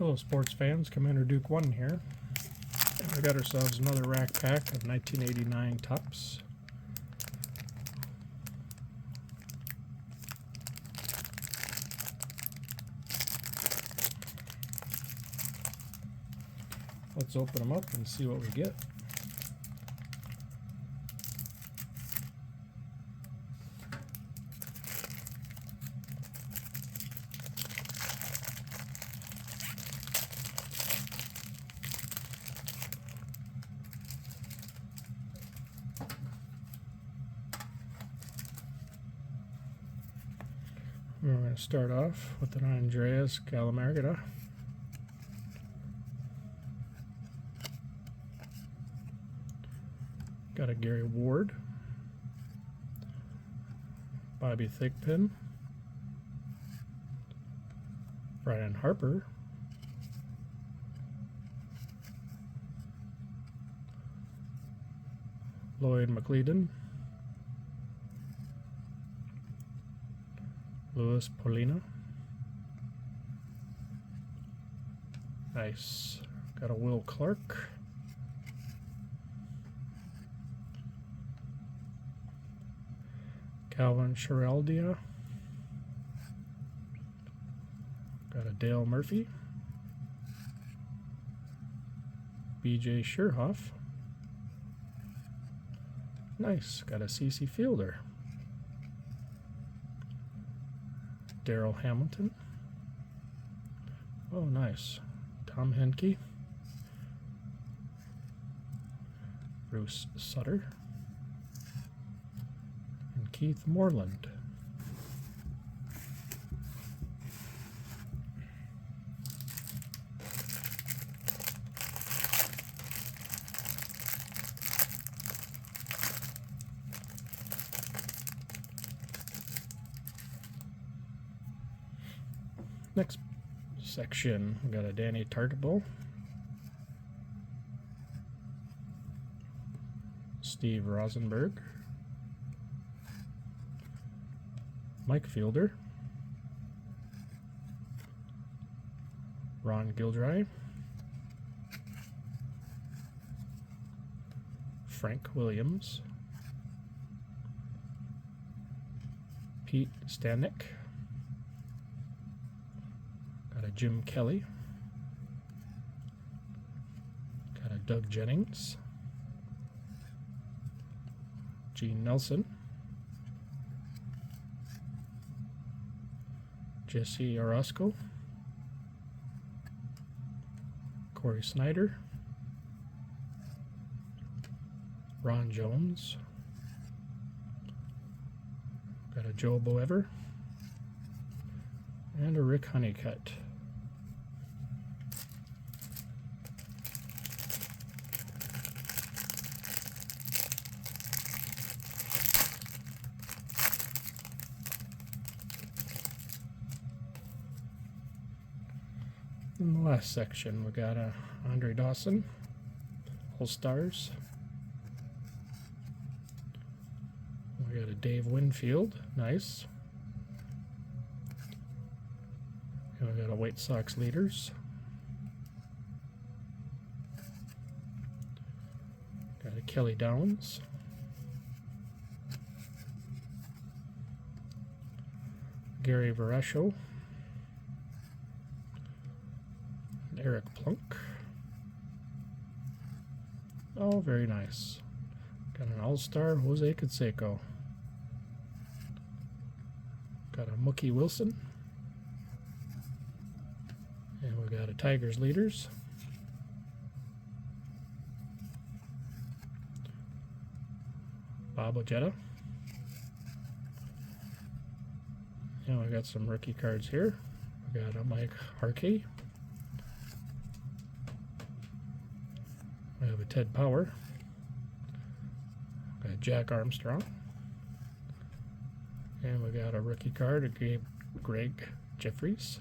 Hello sports fans, Commander Duke 1 here. And we got ourselves another rack pack of 1989 Topps. Let's open them up and see what we get. We're going to start off with an Andreas Galarraga. Got a Gary Ward, Bobby Thigpen, Brian Harper, Lloyd McLeodon, Louis Polina. Nice. Got a Will Clark. Calvin Sheraldia. Got a Dale Murphy. BJ Sherhoff. Nice. Got a CC Fielder. Darrell Hamilton. Oh, nice. Tom Henke. Bruce Sutter. And Keith Moreland. Next section, we got a Danny Tartabull, Steve Rosenberg, Mike Fielder, Ron Gildry, Frank Williams, Pete Stanek, got a Jim Kelly, got a Doug Jennings, Gene Nelson, Jesse Orozco, Corey Snyder, Ron Jones, got a Joe Boever, and a Rick Honeycutt. In the last section, we got a Andre Dawson, All Stars. We got a Dave Winfield, nice. And we got a White Sox Leaders. Got a Kelly Downs. Gary Verasco. Eric Plunk. Oh, very nice. Got an All-Star Jose Canseco. Got a Mookie Wilson. And we got a Tigers Leaders. Bob Ojeda. And we got some rookie cards here. We got a Mike Harkey. We have a Ted Power, got a Jack Armstrong, and we got a rookie card of Greg Jeffries,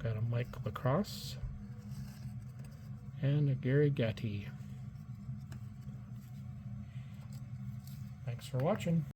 got a Mike Lacrosse, and a Gary Gatti. Thanks for watching.